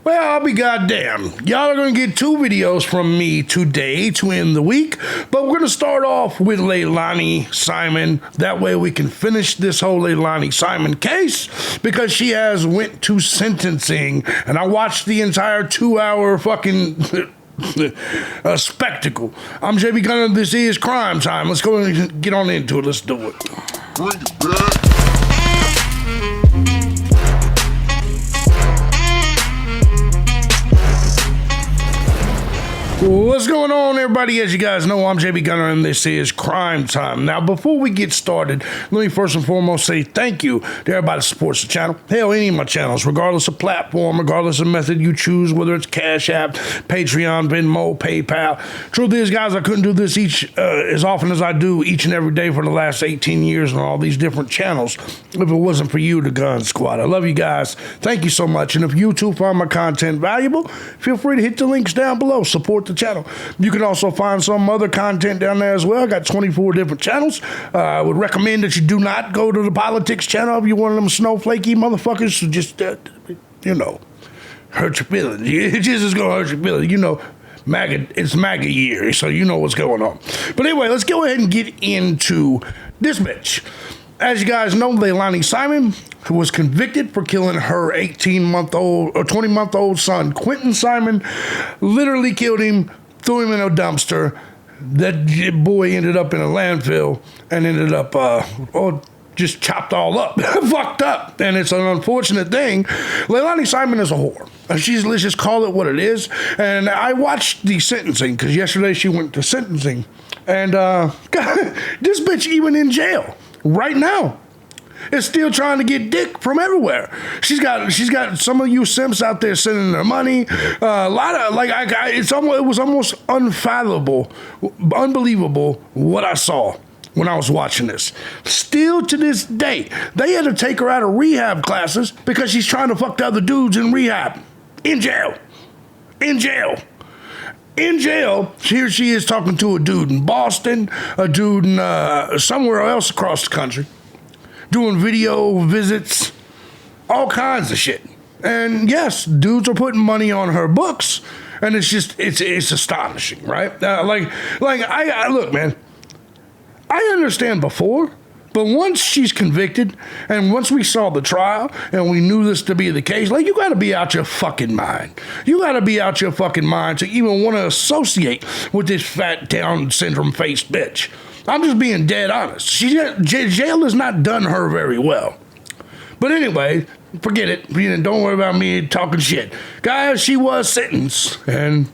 Well, I'll be goddamn. Y'all are going to get 2 videos from me today to end the week, but we're going to start off with LeiLani Simon. That way we can finish this whole LeiLani Simon case because she has went to sentencing, and I watched the entire 2-hour fucking spectacle. I'm JB Gunner. This is Crime Time. Let's go and get on into it. Let's do it. Bring it back. What's going on, everybody? As you guys know, I'm JB Gunner, and this is Crime Time. Now, before we get started, let me first and foremost say thank you to everybody that supports the channel. Hell, any of my channels, regardless of platform, regardless of method you choose, whether it's Cash App, Patreon, Venmo, PayPal. Truth is, guys, I couldn't do this as often as I do each and every day for the last 18 years on all these different channels if it wasn't for you, the Gun Squad. I love you guys. Thank you so much. And if you too find my content valuable, feel free to hit the links down below. Support the channel. You can also find some other content down there as well. I got 24 different channels. I would recommend that you do not go to the politics channel if you're one of them snowflakey motherfuckers who just, hurt your feelings. It just is going to hurt your feelings. You know, it's MAGA year, so you know what's going on. But anyway, let's go ahead and get into this bitch. As you guys know, LeiLani Simon was convicted for killing her 18-month-old or 20-month-old son, Quinton Simon. Literally killed him, threw him in a dumpster. That boy ended up in a landfill and ended up just chopped all up, fucked up. And it's an unfortunate thing. LeiLani Simon is a whore. Let's just call it what it is. And I watched the sentencing because yesterday she went to sentencing. And this bitch even in jail right now is still trying to get dick from everywhere. She's got some of you simps out there sending her money. A lot of it was almost unfathomable, unbelievable what I saw when I was watching this. Still to this day, they had to take her out of rehab classes because she's trying to fuck the other dudes in rehab. In jail. In jail, here she is talking to a dude in Boston, a dude in somewhere else across the country, doing video visits, all kinds of shit. And yes, dudes are putting money on her books, and it's astonishing, right? Look, man, I understand before, but once she's convicted, and once we saw the trial, and we knew this to be the case, you gotta be out your fucking mind. You gotta be out your fucking mind to even want to associate with this fat Down syndrome-faced bitch. I'm just being dead honest. Jail has not done her very well. But anyway, forget it. Don't worry about me talking shit. Guys, she was sentenced, and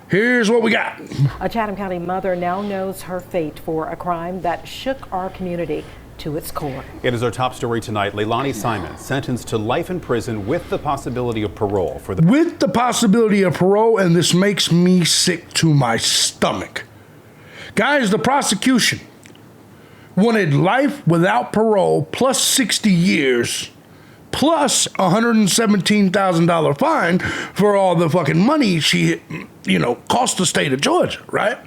here's what we got. A Chatham County mother now knows her fate for a crime that shook our community to its core. It is our top story tonight. LeiLani Simon sentenced to life in prison with the possibility of parole. With the possibility of parole, and this makes me sick to my stomach. Guys, the prosecution wanted life without parole plus 60 years plus $117,000 fine for all the fucking money she, cost the state of Georgia, right?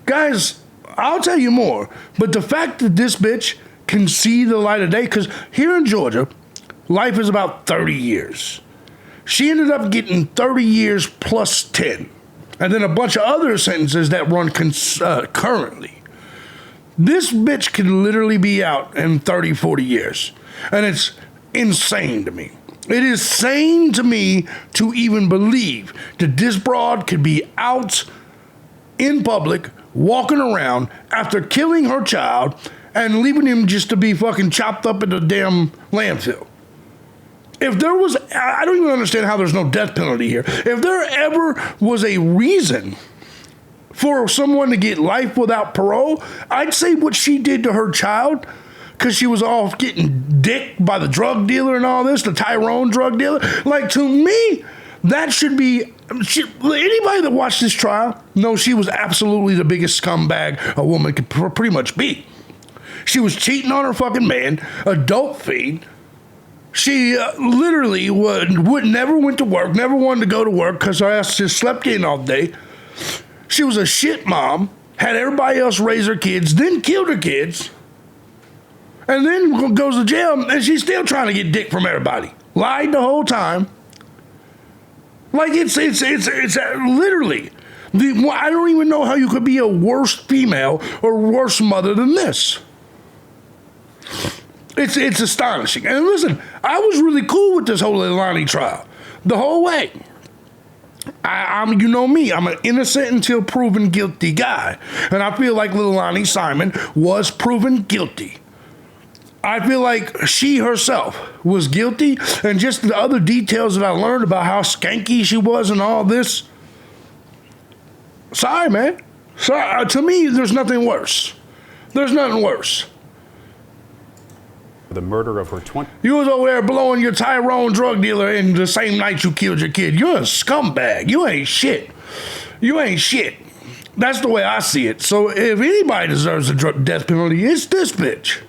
Guys, I'll tell you more, but the fact that this bitch can see the light of day, because here in Georgia, life is about 30 years. She ended up getting 30 years plus 10, and then a bunch of other sentences that run currently. This bitch could literally be out in 30, 40 years, and it's insane to me. It is sane to me to even believe that this broad could be out in public, walking around after killing her child and leaving him just to be fucking chopped up in the damn landfill. If there was, I don't even understand how there's no death penalty here. If there ever was a reason for someone to get life without parole, I'd say what she did to her child, because she was off getting dick by the drug dealer and all this, the Tyrone drug dealer. To me, that should be, anybody that watched this trial knows she was absolutely the biggest scumbag a woman could pretty much be. She was cheating on her fucking man, a dope fiend. She literally would never went to work, never wanted to go to work because her ass just slept in all day. She was a shit mom, had everybody else raise her kids, then killed her kids, and then goes to jail, and she's still trying to get dick from everybody. Lied the whole time. Like it's literally. I don't even know how you could be a worse female or worse mother than this. It's astonishing. And listen, I was really cool with this whole LeiLani trial the whole way. I'm, you know me, I'm an innocent until proven guilty guy. And I feel like LeiLani Simon was proven guilty. I feel like she herself was guilty, and just the other details that I learned about how skanky she was and all this. Sorry, man. Sorry. To me, there's nothing worse. There's nothing worse. The murder of her 20. You was over there blowing your Tyrone drug dealer in the same night you killed your kid. You're a scumbag. You ain't shit. You ain't shit. That's the way I see it. So if anybody deserves a death penalty, it's this bitch.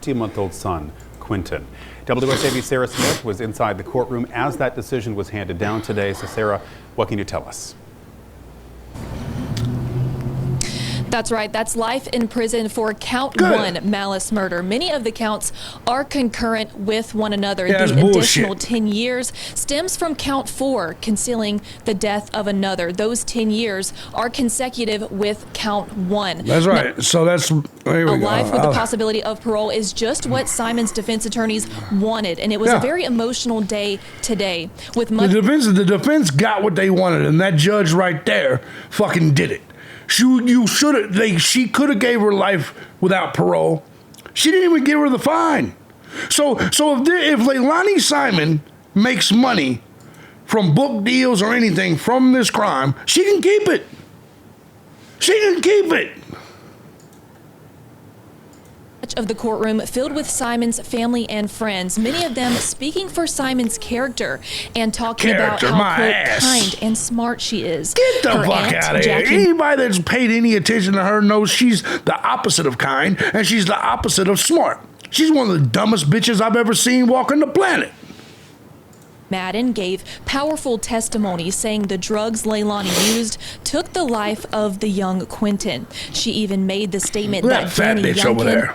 2-month-old son, Quinton. WSAV's Sarah Smith was inside the courtroom as that decision was handed down today. So Sarah, what can you tell us? That's right. That's life in prison for count one, malice murder. Many of the counts are concurrent with one another. Yeah, the additional 10 years stems from count 4, concealing the death of another. Those 10 years are consecutive with count 1. That's right. Now, so that's there we a go. life with the possibility of parole is just what Simon's defense attorneys wanted, and it was a very emotional day today. With much the defense got what they wanted, and that judge right there fucking did it. She could have gave her life without parole. She didn't even give her the fine. So if LeiLani Simon makes money from book deals or anything from this crime, she can keep it. She can keep it. Of the courtroom filled with Simon's family and friends, many of them speaking for Simon's character and talking about how quote, kind and smart she is. Get the fuck out of here. Anybody that's paid any attention to her knows she's the opposite of kind, and she's the opposite of smart. She's one of the dumbest bitches I've ever seen walking the planet. Madden gave powerful testimony saying the drugs LeiLani used took the life of the young Quinton. She even made the statement that fat Danny bitch over there.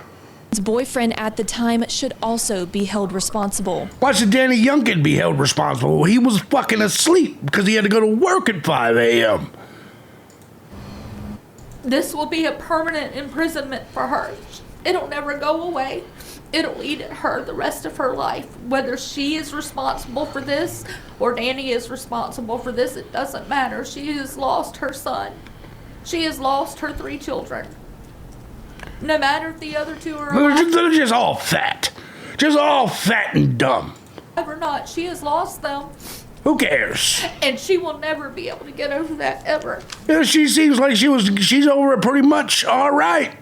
His boyfriend at the time should also be held responsible. Why should Danny Youngkin be held responsible? He was fucking asleep because he had to go to work at 5 a.m. This will be a permanent imprisonment for her. It'll never go away. It'll eat at her the rest of her life. Whether she is responsible for this or Danny is responsible for this, it doesn't matter. She has lost her son. She has lost her 3 children. No matter if the other 2 are alive. They're just all fat. Just all fat and dumb. Or not, she has lost them. Who cares? And she will never be able to get over that, ever. Yeah, she seems like she's over it pretty much all right.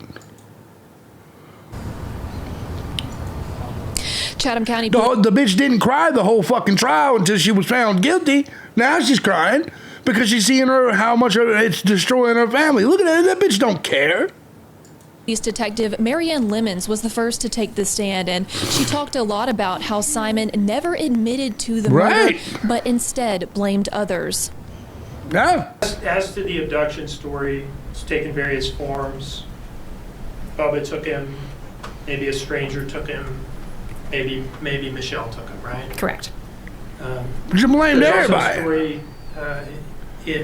Chatham County. The bitch didn't cry the whole fucking trial until she was found guilty. Now she's crying because she's seeing how much it's destroying her family. Look at that. That bitch don't care. Police Detective Marianne Lemons was the first to take the stand, and she talked a lot about how Simon never admitted to the murder, but instead blamed others. Yeah. As to the abduction story, it's taken various forms. Bubba took him, maybe a stranger took him, maybe Michelle took him, right? Correct. You blamed everybody. Story,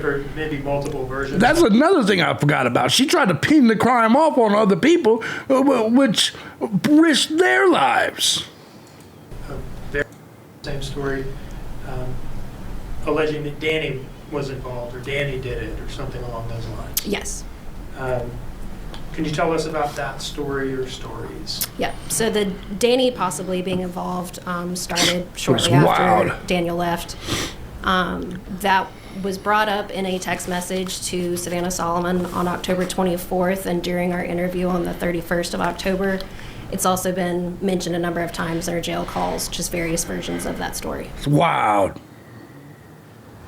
or maybe multiple versions. That's another thing I forgot about. She tried to pin the crime off on other people, which risked their lives. Same story, alleging that Danny was involved, or Danny did it, or something along those lines. Yes. Can you tell us about that story or stories? Yeah. So the Danny possibly being involved started shortly after Daniel left. That was brought up in a text message to Savannah Solomon on October 24th, and during our interview on the 31st of October. It's also been mentioned a number of times in our jail calls, just various versions of that story. It's wild.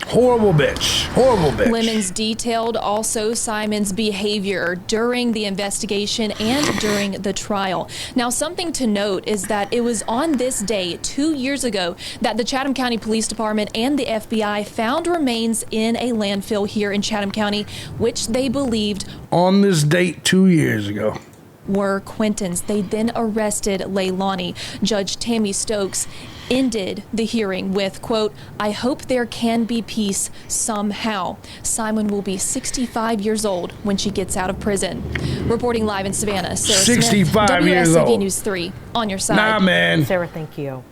Horrible bitch. Horrible bitch. Lemons detailed also Simon's behavior during the investigation and during the trial. Now, something to note is that it was on this day 2 years ago that the Chatham County Police Department and the FBI found remains in a landfill here in Chatham County, which they believed on this date 2 years ago were Quinton's. They then arrested LeiLani. Judge Tammy Stokes ended the hearing with, quote, "I hope there can be peace somehow." Simon will be 65 years old when she gets out of prison. Reporting live in Savannah, Sarah 65 Smith, years WSCV old. News 3, on your side. Nah, man. Sarah, thank you.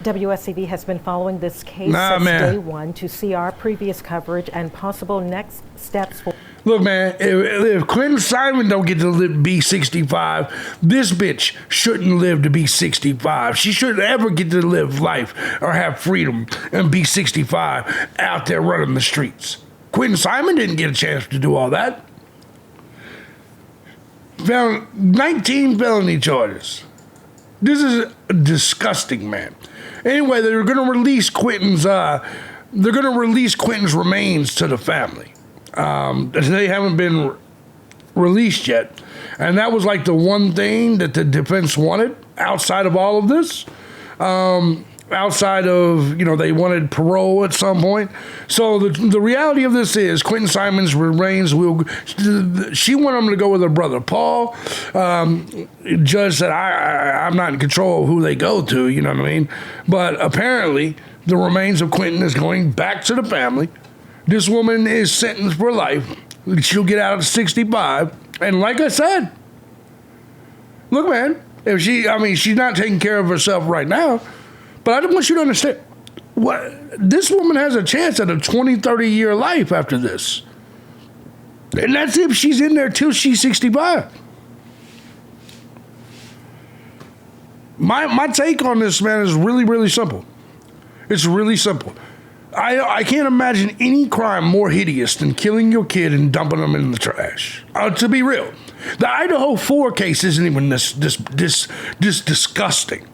WSCV has been following this case Nah, since man. day one to see our previous coverage and possible next steps for. Look, man, if Quinton Simon don't get to live, be 65, this bitch shouldn't live to be 65. She shouldn't ever get to live life or have freedom and be 65 out there running the streets. Quinton Simon didn't get a chance to do all that. Found 19 felony charges. This is disgusting, man. Anyway, they're going to release Quinton's remains to the family. They haven't been released yet. And that was like the one thing that the defense wanted outside of all of this. Outside of, they wanted parole at some point. So the reality of this is Quinton Simon's remains she wanted him to go with her brother, Paul. Judge said, I'm not in control of who they go to, you know what I mean? But apparently the remains of Quinton is going back to the family. This woman is sentenced for life. She'll get out at 65. And like I said, look, man, she's not taking care of herself right now. But I want you to understand, this woman has a chance at a 20, 30-year life after this. And that's if she's in there till she's 65. My take on this, man, is really, really simple. It's really simple. I can't imagine any crime more hideous than killing your kid and dumping them in the trash. To be real, the Idaho 4 case isn't even this disgusting.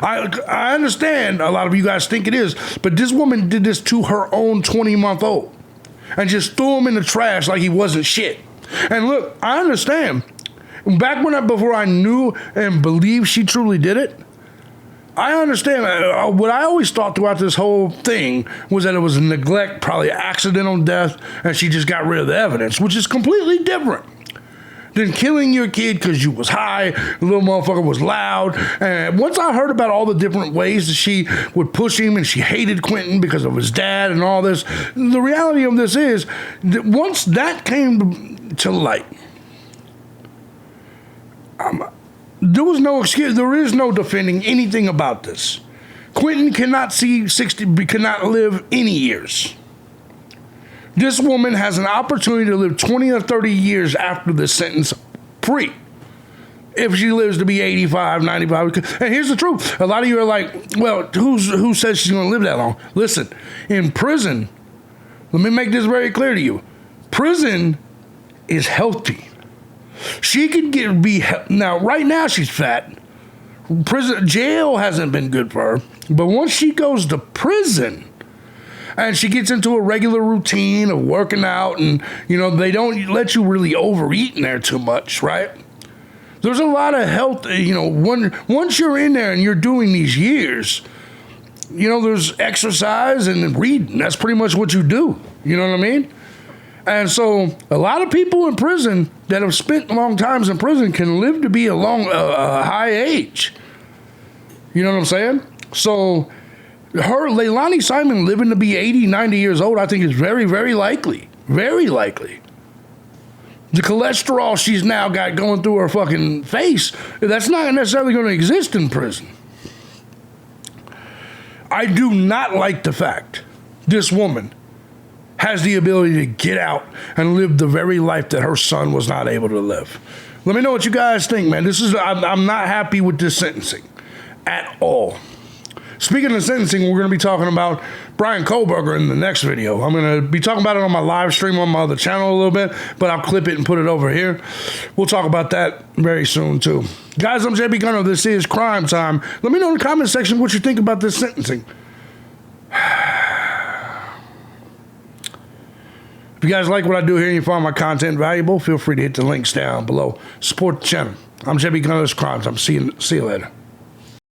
I understand a lot of you guys think it is, but this woman did this to her own 20-month-old and just threw him in the trash like he wasn't shit. And look, I understand. Before I knew and believed she truly did it, I understand. What I always thought throughout this whole thing was that it was a neglect, probably accidental death, and she just got rid of the evidence, which is completely different than killing your kid because you was high, the little motherfucker was loud. And once I heard about all the different ways that she would push him and she hated Quinton because of his dad and all this, the reality of this is that once that came to light, there was no excuse. There is no defending anything about this. Quinton cannot cannot live any years. This woman has an opportunity to live 20 or 30 years after this sentence free. If she lives to be 85, 95. And here's the truth. A lot of you are like, well, who says she's going to live that long? Listen, in prison, let me make this very clear to you. Prison is healthy. She could now, right now she's fat. Jail hasn't been good for her. But once she goes to prison and she gets into a regular routine of working out and, they don't let you really overeat in there too much, right? There's a lot of health, once you're in there and you're doing these years, there's exercise and reading. That's pretty much what you do. You know what I mean? And so a lot of people in prison that have spent long times in prison can live to be a high age. You know what I'm saying? So LeiLani Simon living to be 80, 90 years old, I think is very, very likely. Very likely. The cholesterol she's now got going through her fucking face, that's not necessarily going to exist in prison. I do not like the fact this woman has the ability to get out and live the very life that her son was not able to live. Let me know what you guys think, man. I'm not happy with this sentencing at all. Speaking of sentencing, we're going to be talking about Bryan Kohberger in the next video. I'm going to be talking about it on my live stream on my other channel a little bit, but I'll clip it and put it over here. We'll talk about that very soon, too. Guys, I'm JB Gunner. This is Crime Time. Let me know in the comment section what you think about this sentencing. If you guys like what I do here and you find my content valuable, feel free to hit the links down below. Support the channel. I'm JB Gunner. This is Crime Time. See you later.